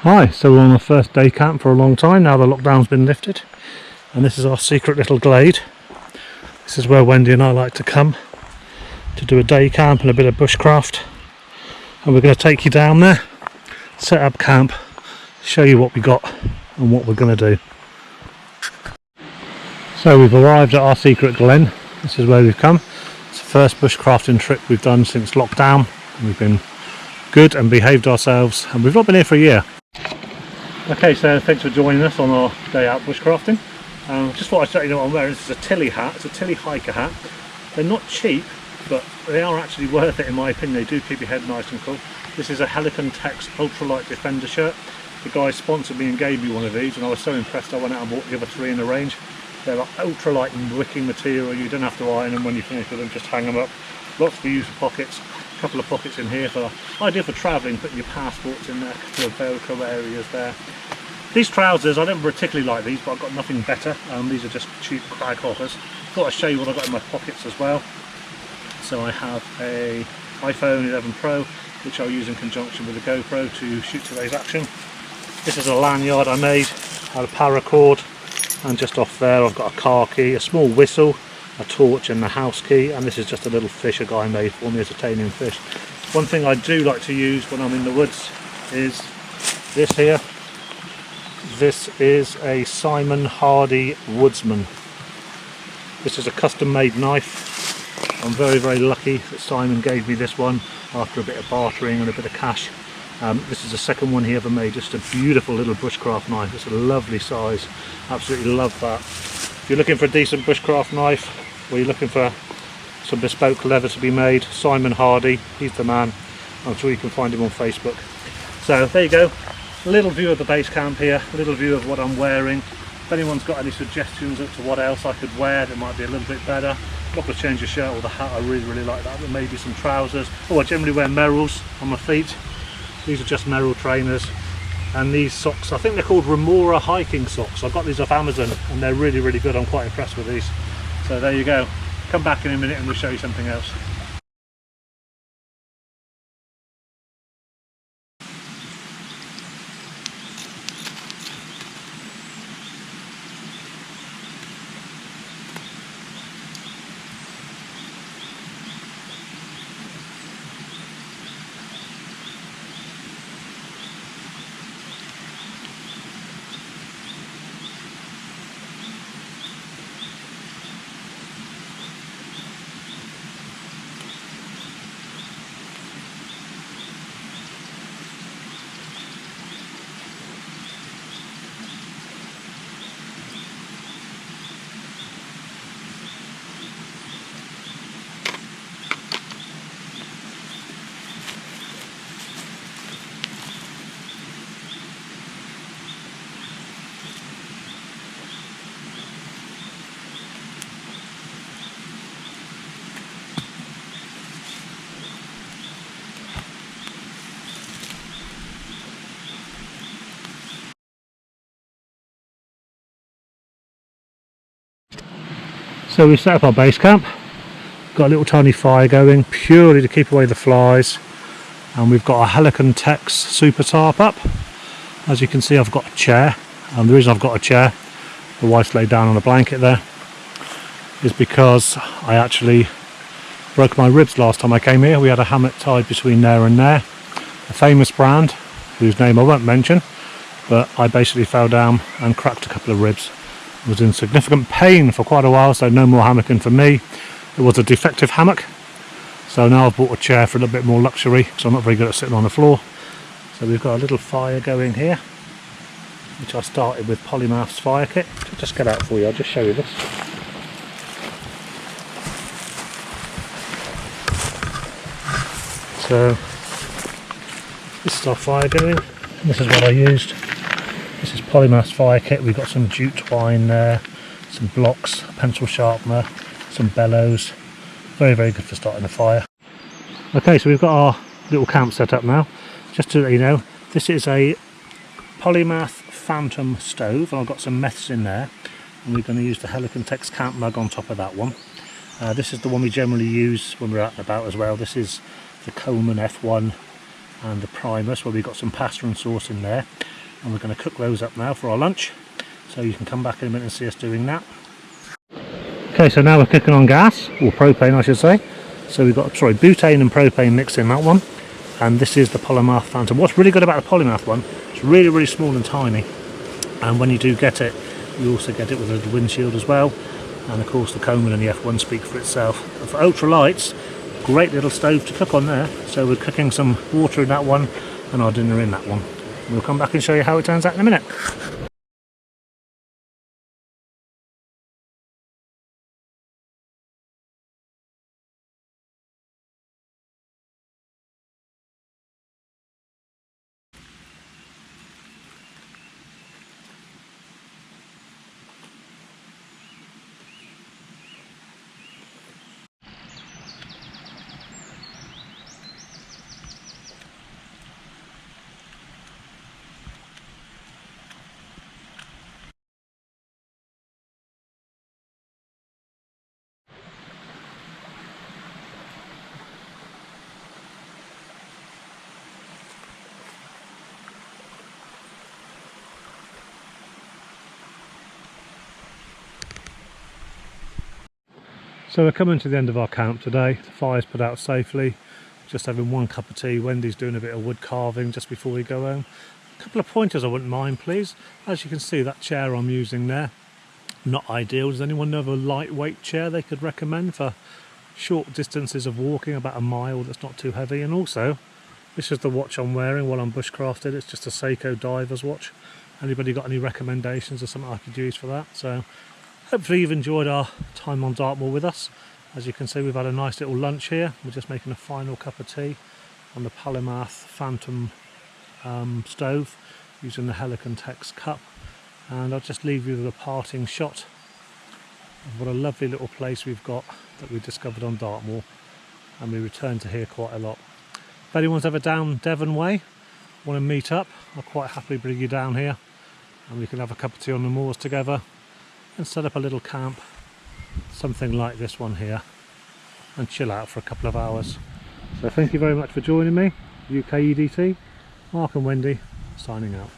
Hi, so we're on our first day camp for a long time now. The lockdown's been lifted, and this is our secret little glade. This is where Wendy and I like to come to do a day camp and a bit of bushcraft, and we're going to take you down there, set up camp, show you what we got and what we're going to do. So we've arrived at our secret glen. This is where we've come. It's the first bushcrafting trip we've done since lockdown. We've been good and behaved ourselves, and we've not been here for a year. Okay, so thanks for joining us on our day out bushcrafting. Just thought I'd let you know what I'm wearing. This is a Tilly hat. It's a Tilly hiker hat. They're not cheap, but they are actually worth it in my opinion. They do keep your head nice and cool. This is a Helikon Tex ultralight defender shirt. The guy sponsored me and gave me one of these, and I was so impressed I went out and bought the other three in the range. They're like ultralight and wicking material. You don't have to iron them when you finish with them, just hang them up. Lots for use for pockets. A couple of pockets in here for ideal for travelling, putting your passports in there, a couple of Velcro areas there. These trousers, I don't particularly like these, but I've got nothing better. These are just cheap crag hoppers. Thought I'd show you what I've got in my pockets as well. So I have a iPhone 11 Pro, which I'll use in conjunction with a GoPro to shoot today's action. This is a lanyard I made out of paracord, and just off there I've got a car key, a small whistle, a torch and the house key, and this is just a little fish a guy made for me, a titanium fish. One thing I do like to use when I'm in the woods is this here. This is a Hardie Woodsman. This is a custom made knife. I'm very lucky that Simon gave me this one after a bit of bartering and a bit of cash. This is the second one he ever made. Just a beautiful little bushcraft knife. It's a lovely size. Absolutely love that. If you're looking for a decent bushcraft knife, or you're looking for some bespoke leather to be made, Simon Hardie, he's the man. I'm sure you can find him on Facebook. So there you go. A little view of the base camp here, a little view of what I'm wearing. If anyone's got any suggestions as to what else I could wear that might be a little bit better, I'm not going to change the shirt or the hat. I really like that, but maybe some trousers. Oh, I generally wear Merrells on my feet. These are just Merrell trainers. And these socks, I think they're called Remora hiking socks. I got these off Amazon and they're really good. I'm quite impressed with these. So there you go. Come back in a minute and we'll show you something else. So we set up our base camp, got a little tiny fire going purely to keep away the flies, and we've got a Helikon Tex super tarp up. As you can see, I've got a chair, and the reason I've got a chair, the wife's laid down on a blanket there, is because I actually broke my ribs last time I came here. We had a hammock tied between there and there, a famous brand whose name I won't mention, but I basically fell down and cracked a couple of ribs. Was in significant pain for quite a while, so no more hammocking for me. It was a defective hammock, so now I've bought a chair for a little bit more luxury, because I'm not very good at sitting on the floor. So we've got a little fire going here, which I started with Polymath's fire kit. I'll just get out for you, I'll just show you this. So this is our fire going, this is what I used. This is Polymath's fire kit. We've got some jute twine there, some blocks, a pencil sharpener, some bellows. Very good for starting a fire. Okay, so we've got our little camp set up now. Just to let you know, this is a Polymath Phantom stove, and I've got some meths in there, and we're going to use the Helikon Tex camp mug on top of that one. This is the one we generally use when we're out and about as well. This is the Coleman F1 and the Primus, where we've got some pasta and sauce in there. and we're going to cook those up now for our lunch, so you can come back in a minute and see us doing that. Okay, so now we're cooking on gas, or propane I should say. So we've got, butane and propane mixed in that one, and this is the Polymath Phantom. What's really good about the Polymath one, it's really, really small and tiny, and when you do get it, you also get it with a little windshield as well, and of course the Coleman and the F1 speak for itself. And for ultralights, great little stove to cook on there, so we're cooking some water in that one and our dinner in that one. We'll come back and show you how it turns out in a minute. So we're coming to the end of our camp today. The fire's put out safely. Just having one cup of tea. Wendy's doing a bit of wood carving just before we go home. A couple of pointers I wouldn't mind, please. As you can see, that chair I'm using there, not ideal. Does anyone know of a lightweight chair they could recommend for short distances of walking, about a mile, that's not too heavy? And also, this is the watch I'm wearing while I'm bushcrafted. It's just a Seiko diver's watch. Anybody got any recommendations or something I could use for that? So hopefully you've enjoyed our time on Dartmoor with us. As you can see, we've had a nice little lunch here. We're just making a final cup of tea on the Polymath Phantom stove using the Helikon Tex cup. And I'll just leave you with a parting shot of what a lovely little place we've got that we discovered on Dartmoor, and we return to here quite a lot. If anyone's ever down Devon way, want to meet up, I'll quite happily bring you down here and we can have a cup of tea on the moors together and set up a little camp, something like this one here, and chill out for a couple of hours. So thank you very much for joining me. UK EDC, Mark and Wendy signing out.